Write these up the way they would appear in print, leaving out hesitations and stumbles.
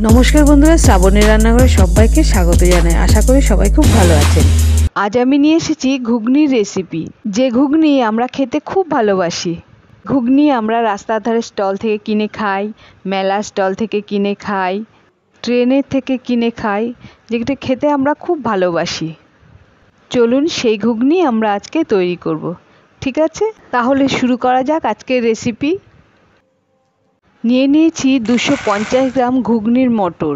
নমস্কার বন্ধুরা, শ্রাবণী রান্নাঘরে সবাইকে স্বাগত জানাই। আশা করি সবাই খুব ভালো আছেন। আজ আমি নিয়ে এসেছি ঘুগনির রেসিপি, যে ঘুগনি আমরা খেতে খুব ভালোবাসি। ঘুগনি আমরা রাস্তার ধারে স্টল থেকে কিনে খাই, মেলা স্টল থেকে কিনে খাই, ট্রেনের থেকে কিনে খাই, যেটা খেতে আমরা খুব ভালোবাসি। চলুন সেই ঘুগনি আমরা আজকে তৈরি করব। ঠিক আছে, তাহলে শুরু করা যাক আজকের রেসিপি। নিয়ে নিয়েছি 250 গ্রাম ঘুগনির মটর।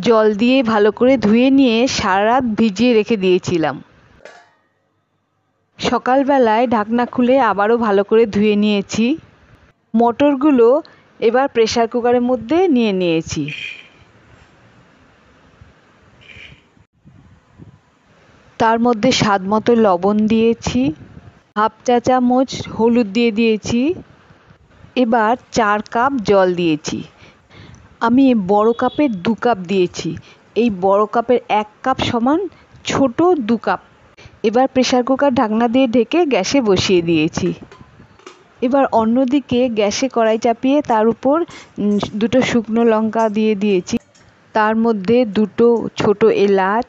জল দিয়ে ভালো করে ধুয়ে নিয়ে সারা রাত ভিজিয়ে রেখে দিয়েছিলাম। সকালবেলায় ঢাকনা খুলে আবারও ভালো করে ধুয়ে নিয়েছি। মটরগুলো এবার প্রেসার কুকারের মধ্যে নিয়ে নিয়েছি। তার মধ্যে স্বাদ মতো লবণ দিয়েছি, হাফ চা চামচ হলুদ দিয়ে দিয়েছি। এবার 4 কাপ জল দিয়েছি। আমি বড় কাপের 2 কাপ দিয়েছি। এই বড় কাপের 1 কাপ সমান ছোট 2 কাপ। এবার প্রেসার কুকার ঢাকনা দিয়ে ঢেকে গ্যাসে বসিয়ে দিয়েছি। এবার অন্যদিকে গ্যাসে কড়াই চাপিয়ে তার উপর 2টো শুকনো লঙ্কা দিয়ে দিয়েছি। তার মধ্যে 2টো ছোট এলাচ,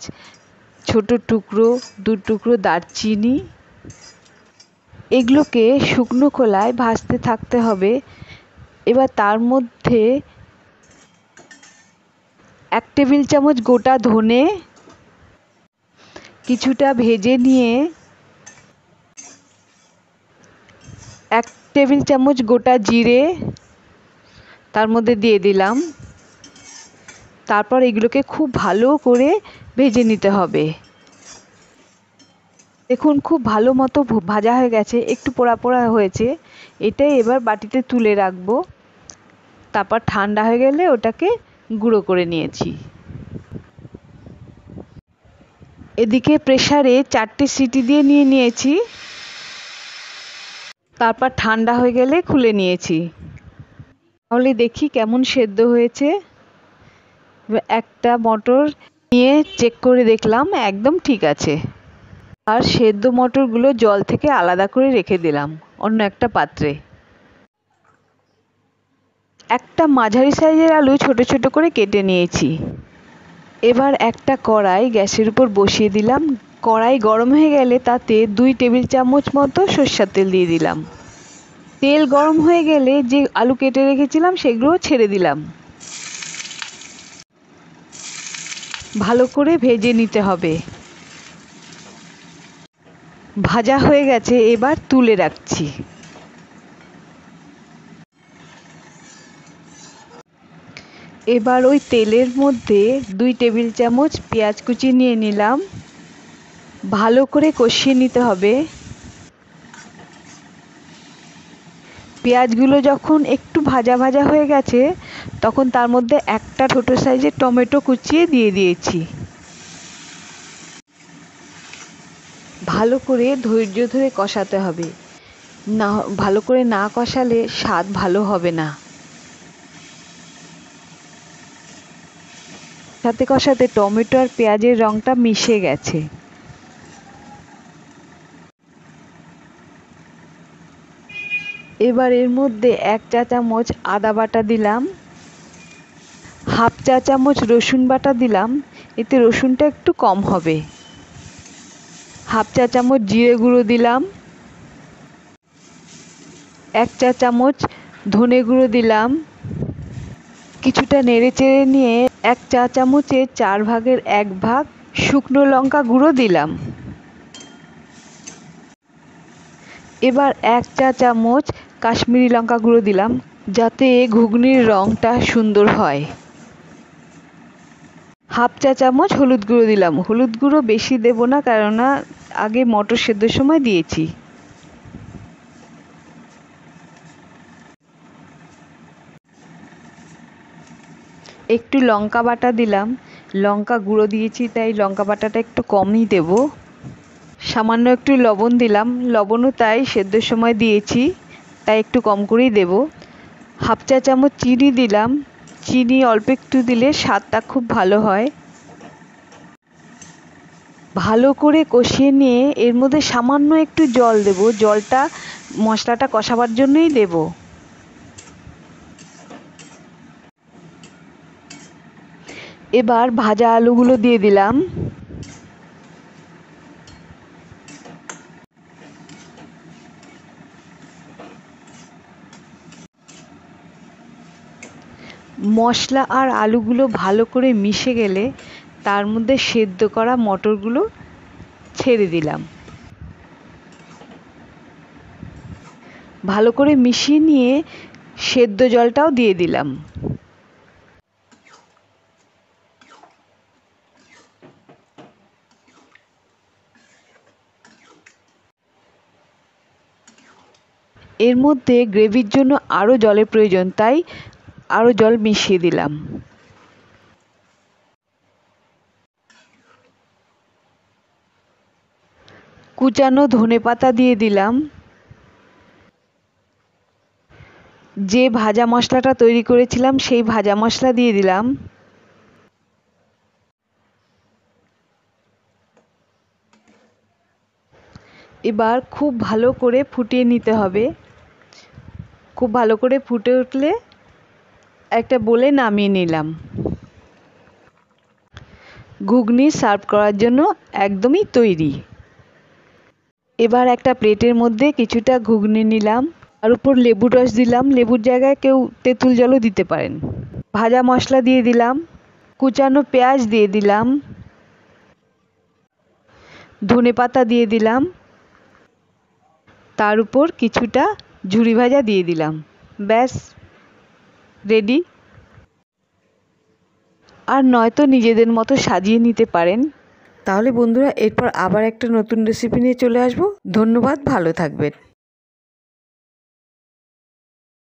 ছোট টুকরো 2 টুকরো দারচিনি। এগুলোকে শুকনো খোলায় ভাজতে থাকতে হবে। এবার তার মধ্যে 1 টেবিল চামচ গোটা ধনে কিছুটা ভেজে নিয়ে 1 টেবিল চামচ গোটা জিরে তার মধ্যে দিয়ে দিলাম। তারপর এগুলোকে খুব ভালো করে ভেজে নিতে হবে। দেখুন খুব ভালো মতো ভাজা হয়ে গেছে, একটু পোড়া পোড়া হয়েছে। এটাই এবার বাটিতে তুলে রাখবো। তারপর ঠান্ডা হয়ে গেলে ওটাকে গুঁড়ো করে নিয়েছি। এদিকে প্রেসারে 4টে সিটি দিয়ে নিয়েছি। তারপর ঠান্ডা হয়ে গেলে খুলে নিয়েছি। তাহলে দেখি কেমন সেদ্ধ হয়েছে। একটা মটর নিয়ে চেক করে দেখলাম একদম ঠিক আছে। আর সেদ্ধ মটরগুলো জল থেকে আলাদা করে রেখে দিলাম অন্য একটা পাত্রে। একটা মাঝারি সাইজের আলু ছোট ছোট করে কেটে নিয়েছি। এবার একটা কড়াই গ্যাসের উপর বসিয়ে দিলাম। কড়াই গরম হয়ে গেলে তাতে 2 টেবিল চামচ মতো সরষের তেল দিয়ে দিলাম। তেল গরম হয়ে গেলে যে আলু কেটে রেখেছিলাম সেগুলো ছেড়ে দিলাম। ভালো করে ভেজে নিতে হবে। ভাজা হয়ে গেছে, এবার তুলে রাখছি। এবার ওই তেলের মধ্যে 2 টেবিল চামচ পেঁয়াজ কুচি নিয়ে নিলাম। ভালো করে কষিয়ে নিতে হবে। পেঁয়াজগুলো যখন একটু ভাজা ভাজা হয়ে গেছে তখন তার মধ্যে একটা ছোট সাইজের টমেটো কুচিয়ে দিয়ে দিয়েছি। ভালো করে ধৈর্য ধরে কষাতে হবে, না ভালো করে না কষালে স্বাদ ভালো হবে না। সাথে কষাতে টমেটো আর পেঁয়াজের রঙটা মিশে গেছে। এবার এর মধ্যে 1 চা চামচ আদা বাটা দিলাম, হাফ চা চামচ রসুন বাটা দিলাম। এতে রসুনটা একটু কম হবে। হাফ চা চামচ জিরে গুঁড়ো দিলাম, 1 চা চামচ ধনে গুঁড়ো দিলাম। কিছুটা নেড়ে চেড়ে নিয়ে 1 চা চামচের 4 ভাগের 1 ভাগ শুকনো লঙ্কা গুঁড়ো দিলাম। এবার 1 চা চামচ কাশ্মীরি লঙ্কা গুঁড়ো দিলাম, যাতে ঘুগনির রঙটা সুন্দর হয়। হাফ চা চামচ হলুদ গুঁড়ো দিলাম। হলুদ গুঁড়ো বেশি দেব না, কেননা আগে মটর সেদ্ধর সময় দিয়েছি। একটু লঙ্কা বাটা দিলাম। লঙ্কা গুঁড়ো দিয়েছি তাই লঙ্কা বাটাটা একটু কমই দেব। সামান্য একটু লবণ দিলাম। লবণও তাই সেদ্ধর সময় দিয়েছি, তাই একটু কম করেই দেব। হাফ চা চামচ চিনি দিলাম। চিনি অল্প একটু দিলে স্বাদটা খুব ভালো হয়। ভালো করে কষিয়ে নিয়ে এর মধ্যে সামান্য একটু জল দেব। জলটা মশলাটা কষাবার জন্যই দেব। এবার ভাজা আলুগুলো দিয়ে দিলাম। মশলা আর আলুগুলো ভালো করে মিশে গেলে তার মধ্যে সেদ্ধ করা মটরগুলো ছেড়ে দিলাম। ভালো করে মিশিয়ে নিয়ে সেদ্ধ জলটাও দিয়ে দিলাম। এর মধ্যে গ্রেভির জন্য আরও জলের প্রয়োজন, তাই আরও জল মিশিয়ে দিলাম। কুচানো ধনেপাতা দিয়ে দিলাম। যে ভাজা মশলাটা তৈরি করেছিলাম সেই ভাজা মশলা দিয়ে দিলাম। এবার খুব ভালো করে ফুটিয়ে নিতে হবে। খুব ভালো করে ফুটে উঠলে একটা বলে নামিয়ে নিলাম। ঘুগনি সার্ভ করার জন্য একদমই তৈরি। এবার একটা প্লেটের মধ্যে কিছুটা ঘুগনি নিলাম, আর উপর লেবুর রস দিলাম। লেবুর জায়গায় কেউ তেঁতুল জলও দিতে পারেন। ভাজা মশলা দিয়ে দিলাম, কুচানো পেঁয়াজ দিয়ে দিলাম, ধনেপাতা দিয়ে দিলাম, তার উপর কিছুটা ঝুরি ভাজা দিয়ে দিলাম। ব্যাস রেডি। আর নয়তো নিজেদের মতো সাজিয়ে নিতে পারেন। তাহলে বন্ধুরা, এরপর আবার একটা নতুন রেসিপি নিয়ে চলে আসবো। ধন্যবাদ, ভালো থাকবেন।